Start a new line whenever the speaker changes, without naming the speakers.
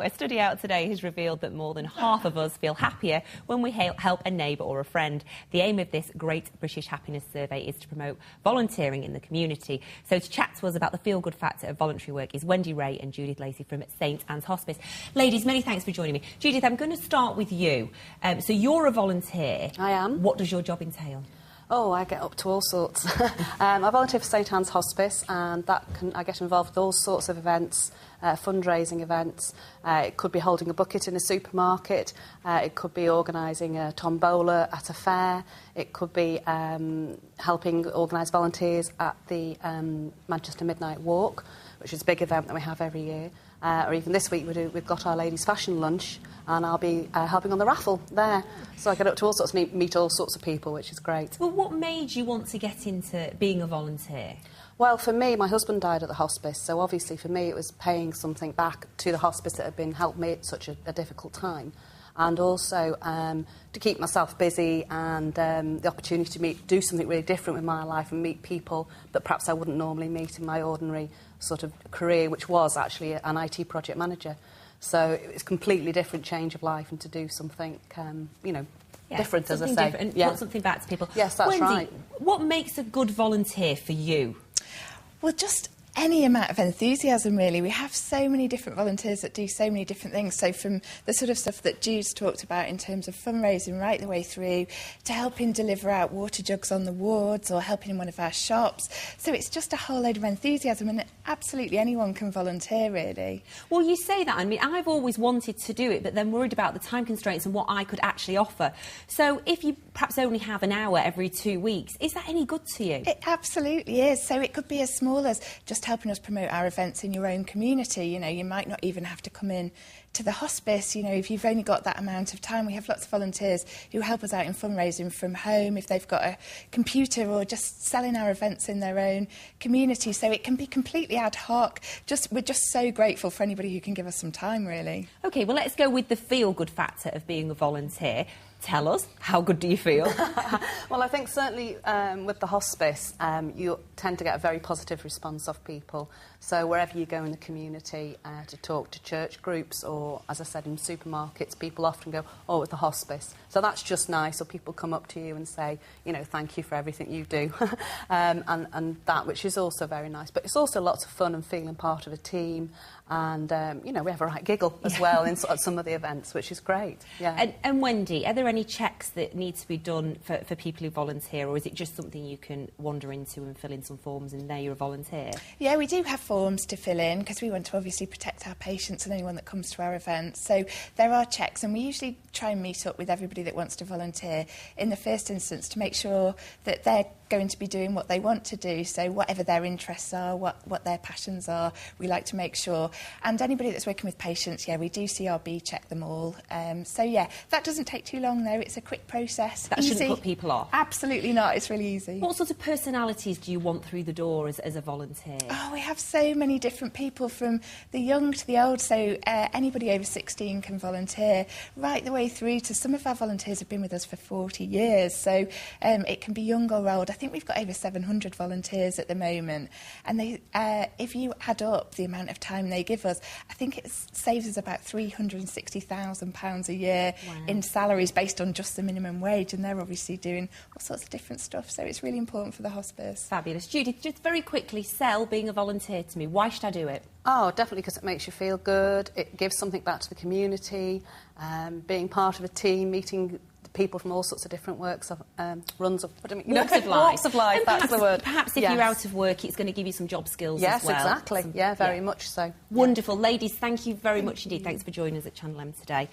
A study out today has revealed that more than half of us feel happier when we help a neighbour or a friend. The aim of this Great British Happiness Survey is to promote volunteering in the community. So to chat to us about the feel-good factor of voluntary work is Wendy, Wray and Judith Lacy from St Anne's Hospice. Ladies, many thanks for joining me. Judith, I'm going to start with you. So you're a volunteer.
I am.
What does your job entail?
Oh, I get up to all sorts. I volunteer for St Anne's Hospice, and I get involved with all sorts of events, fundraising events. It could be holding a bucket in a supermarket. It could be organising a tombola at a fair. It could be helping organise volunteers at the Manchester Midnight Walk, which is a big event that we have every year. Or even this week we've got our ladies' fashion lunch, and I'll be helping on the raffle there. So I get up to all sorts, meet all sorts of people, which is great.
Well, what made you want to get into being a volunteer?
Well, for me, my husband died at the hospice, so obviously for me it was paying something back to the hospice that had helped me at such a difficult time. And also to keep myself busy and the opportunity to do something really different with my life and meet people that perhaps I wouldn't normally meet in my ordinary sort of career, which was actually an IT project manager. So it's a completely different change of life, and to do something, different, as I say.
Different, and put something back to people.
Yes, that's
Wendy,
right.
What makes a good volunteer for you?
Well, just any amount of enthusiasm, really. We have so many different volunteers that do so many different things. So from the sort of stuff that Jude's talked about in terms of fundraising right the way through to helping deliver out water jugs on the wards or helping in one of our shops. So it's just a whole load of enthusiasm, and absolutely anyone can volunteer, really.
Well, you say that. I mean, I've always wanted to do it, but then worried about the time constraints and what I could actually offer. So if you perhaps only have an hour every 2 weeks, is that any good to you?
It absolutely is. So it could be as small as just helping us promote our events in your own community. You know, you might not even have to come in to the hospice, if you've only got that amount of time. We have lots of volunteers who help us out in fundraising from home if they've got a computer, or just selling our events in their own community. So it can be completely ad hoc. We're just so grateful for anybody who can give us some time, really.
OK, well, let's go with the feel-good factor of being a volunteer. Tell us, how good do you feel?
Well, I think certainly with the hospice, you tend to get a very positive response of people. So wherever you go in the community to talk to church groups, or, as I said, in supermarkets, people often go, oh, at the hospice. So that's just nice. So people come up to you and say, thank you for everything you do. and that, which is also very nice. But it's also lots of fun and feeling part of a team. And, we have a right giggle as well in some of the events, which is great. Yeah.
And Wendy, are there any checks that need to be done for people who volunteer, or is it just something you can wander into and fill in some forms and there you're a volunteer?
Yeah, we do have forms to fill in because we want to obviously protect our patients and anyone that comes to our events. So there are checks, and we usually try and meet up with everybody that wants to volunteer in the first instance to make sure that they're going to be doing what they want to do. So whatever their interests are, what their passions are, we like to make sure. And anybody that's working with patients, we do CRB check them all. That doesn't take too long, though. It's a quick process.
That shouldn't put people off?
Absolutely not. It's really easy.
What sort of personalities do you want through the door as a volunteer?
Oh, we have so many different people, from the young to the old. So anybody over 16 can volunteer, right the way through to some of our volunteers have been with us for 40 years. So it can be young or old. I think we've got over 700 volunteers at the moment. And if you add up the amount of time they give us, I think it saves us about £360,000 a year in salaries based on just the minimum wage, and they're obviously doing all sorts of different stuff, so it's really important for the hospice.
Fabulous. Judith, just very quickly, sell being a volunteer to me. Why should I do it?
Oh, definitely, because it makes you feel good. It gives something back to the community, being part of a team, meeting people from all sorts of different walks of life. Walks of life, that's the word.
Perhaps if you're out of work, it's going to give you some job skills as well.
Yes, exactly. Very much so.
Wonderful. Ladies, thank you very much indeed. Thanks for joining us at Channel M today.